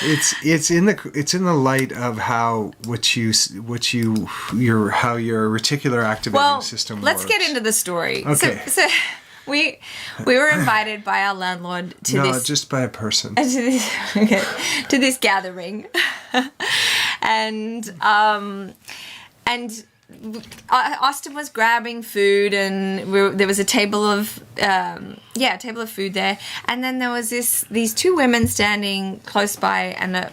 it's in the light of how your reticular activating system works. Let's get into the story. Okay. So we were invited by our landlord to No, just by a person. to this gathering, and Austin was grabbing food, and there was a table of food there, and then there was these two women standing close by, and a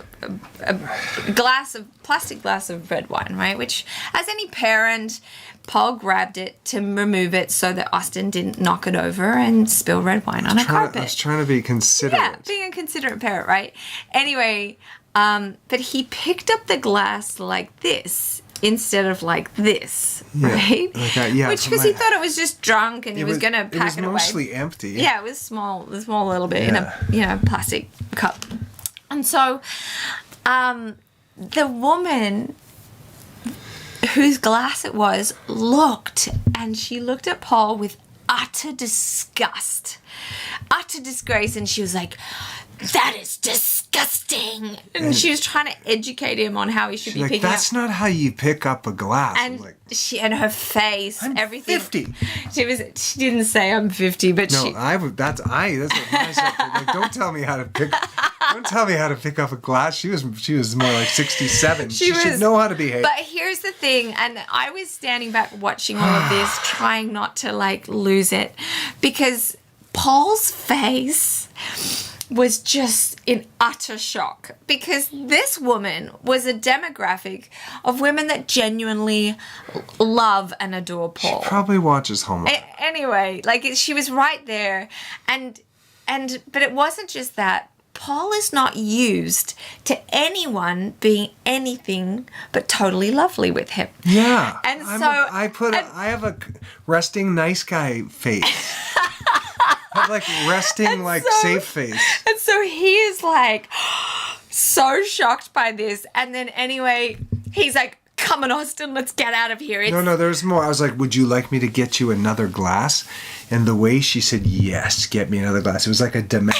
plastic glass of red wine, right? Which, as any parent, Paul grabbed it to remove it so that Austin didn't knock it over and spill red wine on a carpet. I was trying to be considerate. Yeah, being a considerate parent, right? Anyway, but he picked up the glass like this instead of like this, right? Like that, yeah. Which, because he thought it was just drunk and he was going to pack it away. It was mostly empty. Yeah, it was small little bit in a plastic cup. And so the woman whose glass it was looked at Paul with utter disgust, utter disgrace, and she was like, "That is disgusting." And she was trying to educate him on how he should be picking up. That's not how you pick up a glass. And her face, I'm everything. 50. She didn't say I'm 50, but that's what I said. Like, don't tell me how to pick up a glass. She was more like 67. She should know how to behave. But here's the thing, and I was standing back watching all of this, trying not to like lose it, because Paul's face was just in utter shock, because this woman was a demographic of women that genuinely love and adore Paul. She probably watches Homeland. Anyway, she was right there, but it wasn't just that. Paul is not used to anyone being anything but totally lovely with him. Yeah. And I have a resting nice guy face. I have resting safe face. And so he is so shocked by this. And then anyway, he's like, "Come on, Austin, let's get out of here." No, there's more. I was like, "Would you like me to get you another glass?" And the way she said, "Yes, get me another glass," it was like a demand.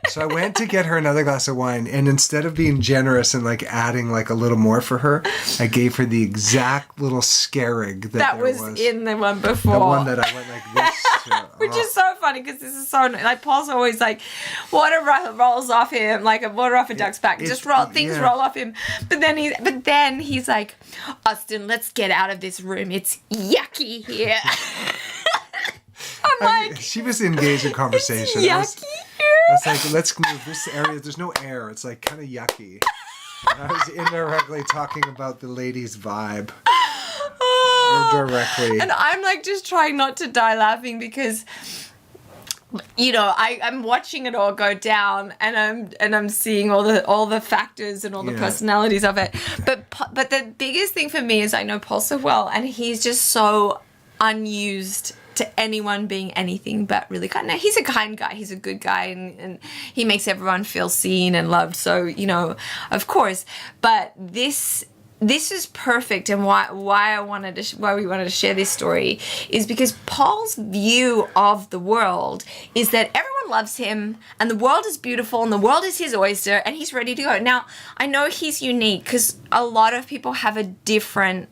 So I went to get her another glass of wine, and instead of being generous and adding a little more for her, I gave her the exact little skerrig that was in the one before. The one that I went like this to. Which is so funny, because this is so Paul's always water rolls off him like a water off a duck's back. Roll off him. But then he's like, "Austin, let's get out of this room. It's yucky here." She was engaged in conversation. It's yucky here. I was like, "Let's move this area. There's no air. It's kind of yucky." And I was indirectly talking about the lady's vibe. Or directly. And I'm just trying not to die laughing, because I'm watching it all go down, and I'm seeing all the factors and all the personalities of it. But the biggest thing for me is I know Paul so well, and he's just so unused to anyone being anything but really kind. Now, he's a kind guy. He's a good guy, and he makes everyone feel seen and loved. So, of course. But this is perfect, and why we wanted to share this story is because Paul's view of the world is that everyone loves him, and the world is beautiful, and the world is his oyster, and he's ready to go. Now, I know he's unique, because a lot of people have a different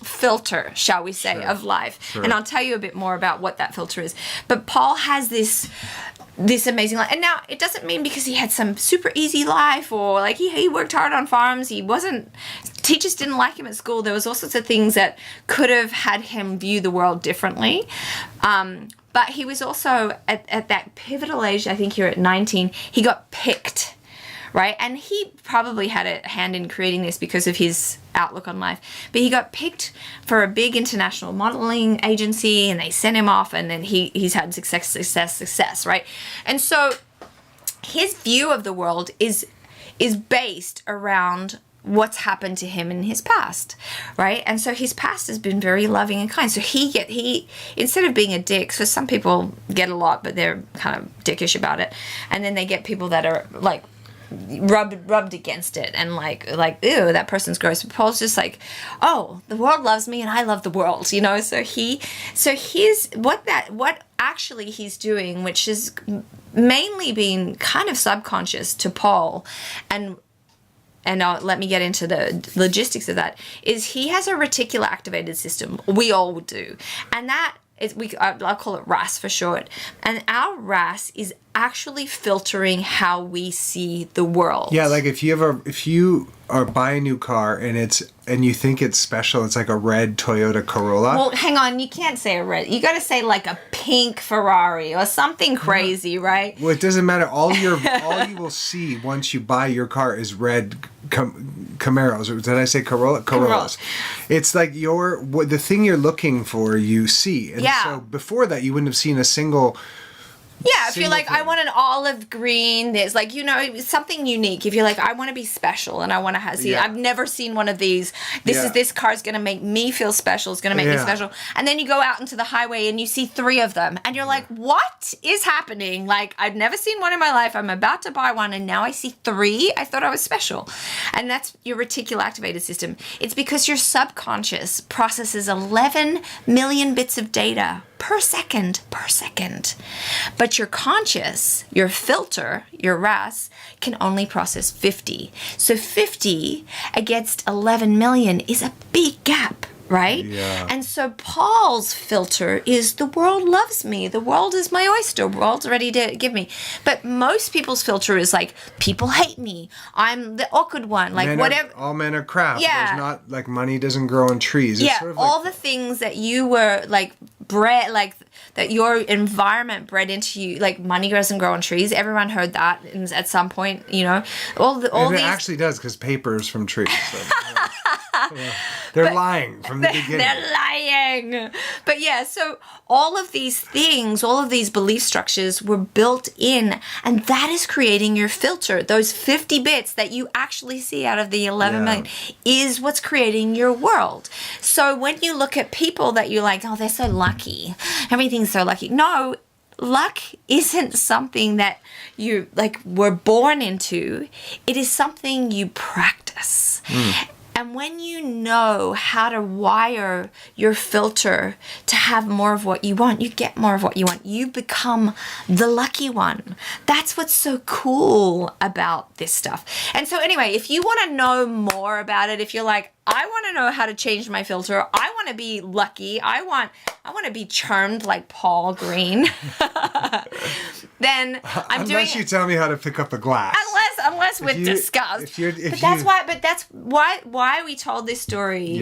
filter, shall we say, of life. Sure. And I'll tell you a bit more about what that filter is. But Paul has this amazing life. And now, it doesn't mean because he had some super easy life, or he worked hard on farms, teachers didn't like him at school. There was all sorts of things that could have had him view the world differently. But he was also at that pivotal age, I think here at 19, he got picked. Right? And he probably had a hand in creating this because of his outlook on life. But he got picked for a big international modeling agency, and they sent him off, and then he's had success, right? And so his view of the world is based around what's happened to him in his past, right? And so his past has been very loving and kind. So he instead of being a dick, so some people get a lot, but they're kind of dickish about it. And then they get people that are rubbed against it and like ew, that person's gross. But Paul's just like, oh, the world loves me and I love the world, you know. So he's what actually he's doing, which is mainly being kind of subconscious to Paul, and let me get into the logistics of that, is he has a reticular activated system. We all do. And that is, I'll call it RAS for short. And our RAS is actually filtering how we see the world. Yeah, like if you are buy a new car and you think it's special, it's like a red Toyota Corolla. Well, hang on, you can't say a red. You got to say like a pink Ferrari or something crazy, right? Well, it doesn't matter. All you will see once you buy your car is red Camaros. Or did I say Corolla? Corollas. It's like the thing you're looking for, you see. And so before that, you wouldn't have seen a single. Yeah, if you're like, I want an olive green, there's like, you know, something unique. If you're like, I want to be special and I want to see, I've never seen one of these. This car's going to make me feel special. It's going to make me special. And then you go out into the highway and you see 3 of them and you're like, what is happening? Like, I've never seen one in my life. I'm about to buy one and now I see 3. I thought I was special. And that's your reticular activated system. It's because your subconscious processes 11 million bits of data per second. But your conscious, your filter, your RAS, can only process 50. So 50 against 11 million is a big gap, right? Yeah. And so Paul's filter is the world loves me. The world is my oyster. The world's ready to give me. But most people's filter is like, people hate me. I'm the awkward one. Like whatever. All men are crap. Yeah. There's not like money doesn't grow on trees. It's sort of all the things that you were like bred, like that your environment bred into you, like money doesn't grow on trees. Everyone heard that at some point, you know. It actually does, because paper is from trees. So, they're lying from the beginning. They're lying. But yeah, so all of these things, all of these belief structures were built in, and that is creating your filter. Those 50 bits that you actually see out of the 11 million is what's creating your world. So when you look at people that you're like, oh, they're so lucky. Everything's so lucky. No, luck isn't something that you like were born into. It is something you practice. And when you know how to wire your filter to have more of what you want, you get more of what you want. You become the lucky one. That's what's so cool about this stuff. And so anyway, if you want to know more about it, if you're like, I want to know how to change my filter, I want to be lucky, I want to be charmed like Paul Green, then unless you tell me how to pick up a glass. Unless we're discussed. But that's why we told this story.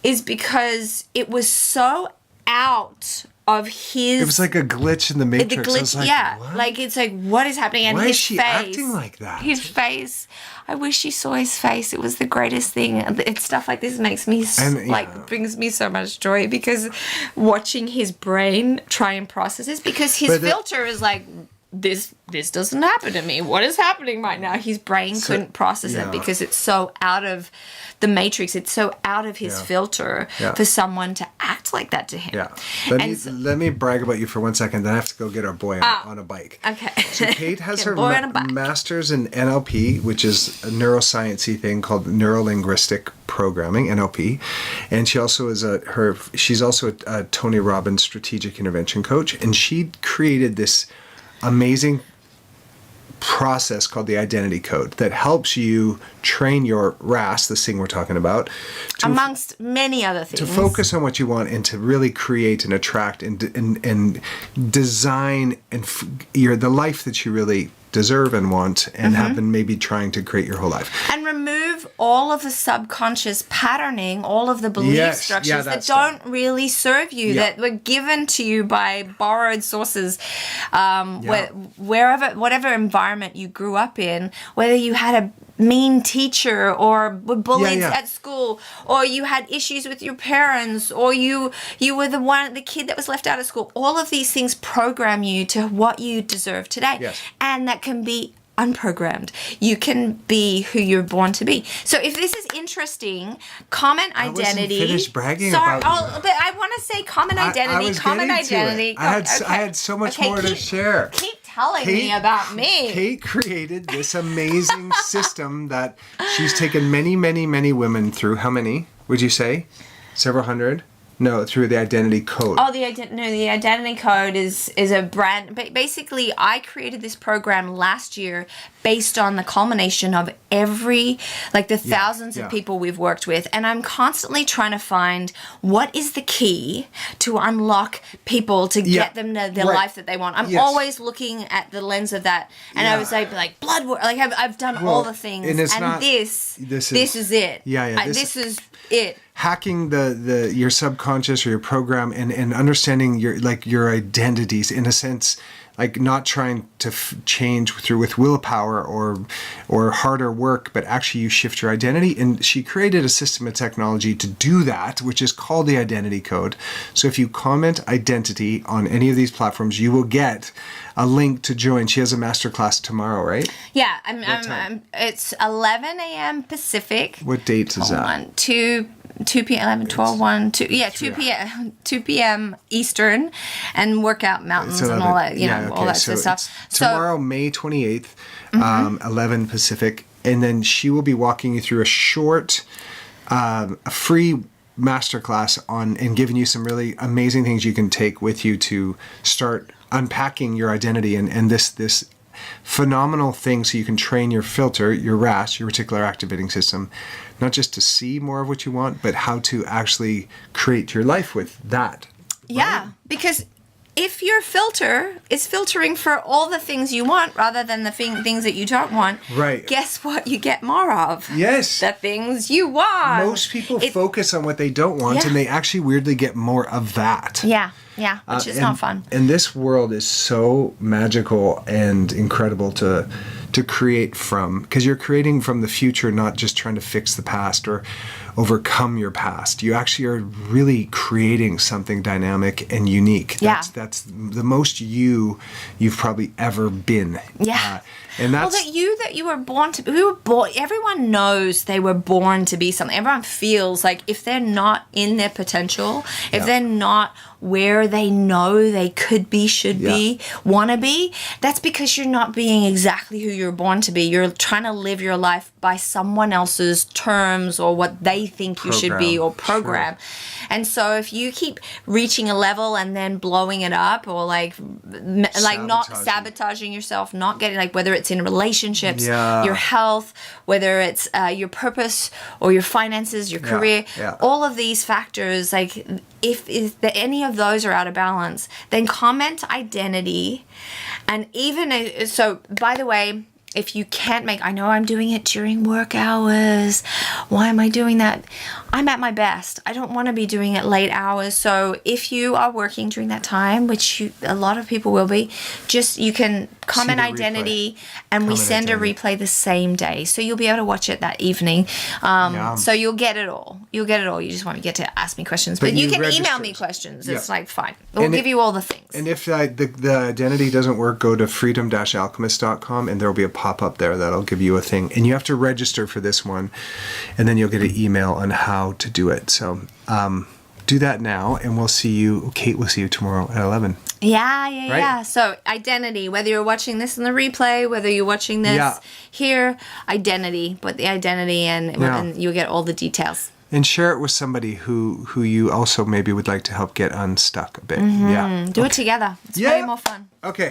Is because it was so out of his. It was like a glitch in the Matrix. The glitch, I was like, what? Like it's like, what is happening? And why his is she face, acting like that? His face. I wish you saw his face. It was the greatest thing. It's stuff like this makes me brings me so much joy, because watching his brain try and process this, because his filter is like, this doesn't happen to me. What is happening right now? His brain couldn't process it because it's so out of the matrix. It's so out of his filter for someone to act like that to him. Yeah. Let me brag about you for 1 second. Then I have to go get our boy on a bike. Okay. So Kate has her master's in NLP, which is a neuroscience-y thing called neurolinguistic programming, NLP, and she also is she's also a Tony Robbins strategic intervention coach, and she created this amazing process called the identity code that helps you train your RAS, this thing we're talking about, amongst many other things, to focus on what you want and to really create and attract and design the life that you really deserve and want and have been maybe trying to create your whole life. And remove all of the subconscious patterning, all of the belief structures that don't really serve you, that were given to you by borrowed sources, whatever environment you grew up in, whether you had a mean teacher or were bullied at school, or you had issues with your parents, or you were the kid that was left out of school. All of these things program you to what you deserve today. And that can be unprogrammed. You can be who you're born to be. So if this is interesting, common identity. I wasn't finished bragging about but I want to say common identity. I had so much more to share. Keep telling me about me? Kate created this amazing system that she's taken many, many, many women through. How many would you say? Several hundred? No, through the identity code. Oh, the identity code is a brand. Basically, I created this program last year based on the culmination of the thousands of people we've worked with, and I'm constantly trying to find what is the key to unlock people to get them the life that they want. I'm always looking at the lens of that, and I was like blood work. Like I've done all the things, and this is it. This is it. Hacking your subconscious or your program and understanding your identities in a sense, like not trying to change with willpower or harder work, but actually you shift your identity. And she created a system of technology to do that, which is called the identity code. So if you comment identity on any of these platforms, you will get a link to join. She has a masterclass tomorrow, right? Yeah, it's 11 a.m. Pacific. What date is that? 2 p.m. 11, 12, 1, 2. Yeah, 2 p.m. Eastern, and Workout Mountains and all that, all that sort of stuff. Tomorrow, May 28th, 11 Pacific, and then she will be walking you through a short, a free masterclass and giving you some really amazing things you can take with you to start unpacking your identity and this phenomenal thing so you can train your filter, your RAS, your reticular activating system, not just to see more of what you want, but how to actually create your life with that. Yeah, right? Because if your filter is filtering for all the things you want rather than the things that you don't want, right? Guess what you get more of? Yes. The things you want. Most people focus on what they don't want, and they actually weirdly get more of that. Yeah, which is not fun. And this world is so magical and incredible to create from, because you're creating from the future, not just trying to fix the past or overcome your past. You actually are really creating something dynamic and unique. That's the most you've probably ever been. Yeah. And that's that you were born to be. Everyone knows they were born to be something. Everyone feels like if they're not in their potential, if they're not where they know they could be, should be, want to be, that's because you're not being exactly who you're born to be. You're trying to live your life by someone else's terms or what they think you should be or program. Sure. And so if you keep reaching a level and then blowing it up or like not sabotaging yourself, not getting, like, whether it's in relationships, your health, whether it's your purpose or your finances, your career, all of these factors, like if any of those are out of balance, then comment identity. And even so, by the way, if you can't I know I'm doing it during work hours. Why am I doing that? I'm at my best. I don't want to be doing it late hours. So if you are working during that time, which a lot of people will be, you can comment identity and we send a replay the same day. So you'll be able to watch it that evening. So you'll get it all. You just want to get to ask me questions. But you can email me questions. It's like, fine. We'll give you all the things. And if the identity doesn't work, go to freedom-alchemist.com and there will be a pop-up there that'll give you a thing. And you have to register for this one. And then you'll get an email on how to do it. So do that now and Kate will see you tomorrow at 11. Yeah. So identity, whether you're watching this in the replay, whether you're watching this here, identity, but the identity and you'll get all the details. And share it with somebody who you also maybe would like to help get unstuck a bit. Do it together. It's way more fun. Okay.